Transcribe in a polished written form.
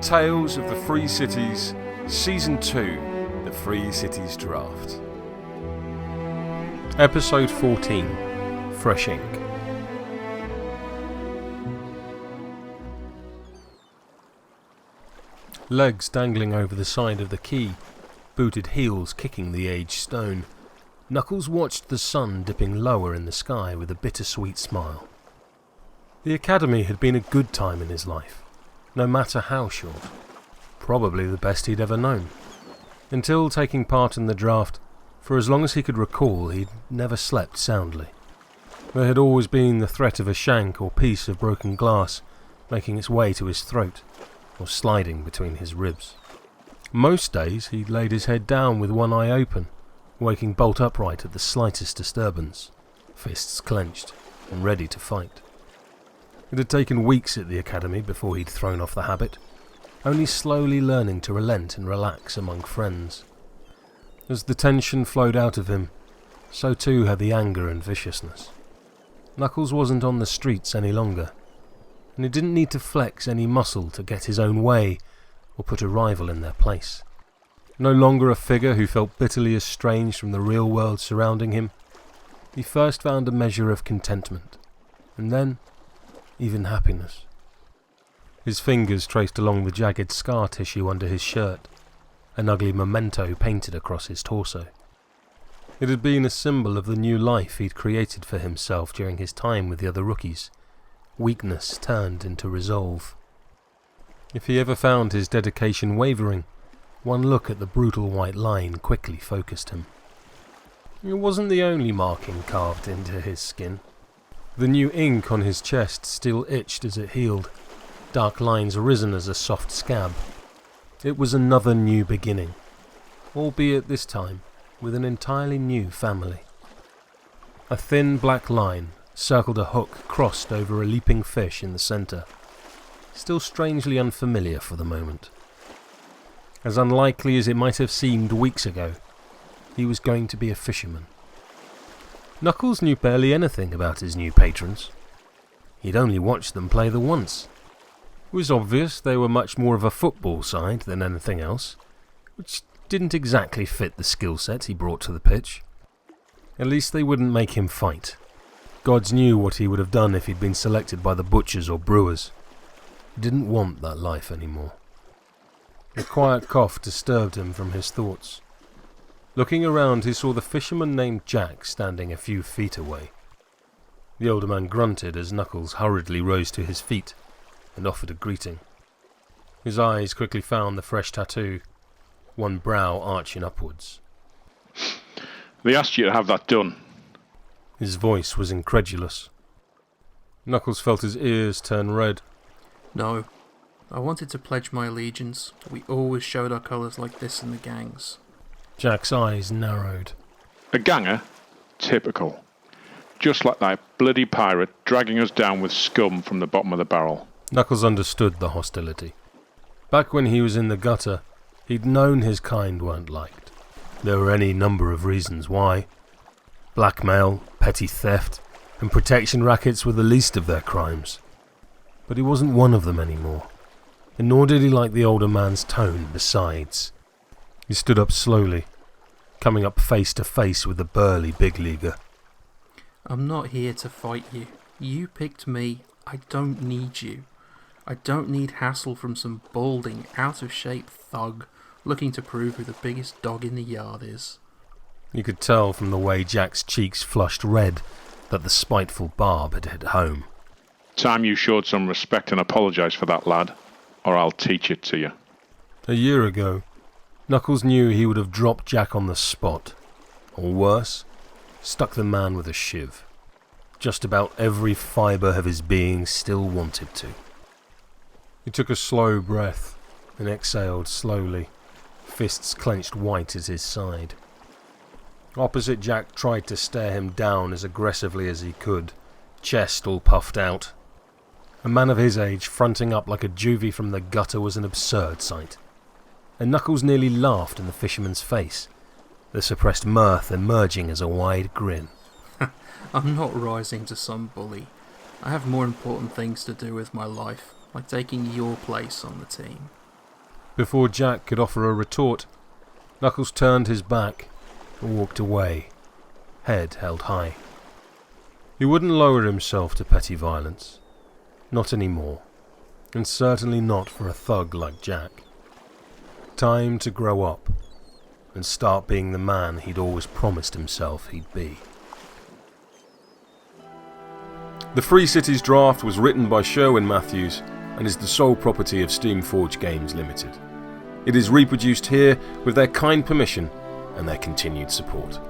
Tales of the Free Cities, Season 2, The Free Cities Draft. Episode 14, Fresh Ink. Legs dangling over the side of the quay, booted heels kicking the aged stone, Knuckles watched the sun dipping lower in the sky with a bittersweet smile. The academy had been a good time in his life, no matter how short. Probably the best he'd ever known. Until taking part in the draft, for as long as he could recall, he'd never slept soundly. There had always been the threat of a shank or piece of broken glass making its way to his throat, or sliding between his ribs. Most days he laid his head down with one eye open, waking bolt upright at the slightest disturbance, fists clenched and ready to fight. It had taken weeks at the academy before he'd thrown off the habit, only slowly learning to relent and relax among friends. As the tension flowed out of him, so too had the anger and viciousness. Knuckles wasn't on the streets any longer, and he didn't need to flex any muscle to get his own way or put a rival in their place. No longer a figure who felt bitterly estranged from the real world surrounding him, he first found a measure of contentment, and then even happiness. His fingers traced along the jagged scar tissue under his shirt, an ugly memento painted across his torso. It had been a symbol of the new life he'd created for himself during his time with the other rookies, weakness turned into resolve. If he ever found his dedication wavering, one look at the brutal white line quickly focused him. It wasn't the only marking carved into his skin. The new ink on his chest still itched as it healed, dark lines arisen as a soft scab. It was another new beginning, albeit this time with an entirely new family. A thin black line circled a hook crossed over a leaping fish in the centre, still strangely unfamiliar for the moment. As unlikely as it might have seemed weeks ago, he was going to be a fisherman. Knuckles knew barely anything about his new patrons. He'd only watched them play the once. It was obvious they were much more of a football side than anything else, which didn't exactly fit the skill set he brought to the pitch. At least they wouldn't make him fight. Gods knew what he would have done if he'd been selected by the butchers or brewers. He didn't want that life anymore. A quiet cough disturbed him from his thoughts. Looking around, he saw the fisherman named Jack standing a few feet away. The older man grunted as Knuckles hurriedly rose to his feet and offered a greeting. His eyes quickly found the fresh tattoo, one brow arching upwards. They asked you to have that done. His voice was incredulous. Knuckles felt his ears turn red. No, I wanted to pledge my allegiance. We always showed our colours like this in the gangs. Jack's eyes narrowed. A ganger? Typical. Just like that bloody pirate dragging us down with scum from the bottom of the barrel. Knuckles understood the hostility. Back when he was in the gutter, he'd known his kind weren't liked. There were any number of reasons why. Blackmail, petty theft, and protection rackets were the least of their crimes. But he wasn't one of them anymore, and nor did he like the older man's tone besides. He stood up slowly, coming up face to face with the burly big leaguer. I'm not here to fight you. You picked me. I don't need you. I don't need hassle from some balding, out-of-shape thug looking to prove who the biggest dog in the yard is. You could tell from the way Jack's cheeks flushed red that the spiteful barb had hit home. Time you showed some respect and apologised for that, lad, or I'll teach it to you. A year ago, Knuckles knew he would have dropped Jack on the spot, or worse, stuck the man with a shiv. Just about every fibre of his being still wanted to. He took a slow breath and exhaled slowly, fists clenched white at his side. Opposite Jack tried to stare him down as aggressively as he could, chest all puffed out. A man of his age fronting up like a juvie from the gutter was an absurd sight. And Knuckles nearly laughed in the fisherman's face, the suppressed mirth emerging as a wide grin. I'm not rising to some bully. I have more important things to do with my life, like taking your place on the team. Before Jack could offer a retort, Knuckles turned his back and walked away, head held high. He wouldn't lower himself to petty violence. Not anymore, and certainly not for a thug like Jack. Time to grow up and start being the man he'd always promised himself he'd be. The Free Cities Draft was written by Sherwin Matthews and is the sole property of Steamforge Games Limited. It is reproduced here with their kind permission and their continued support.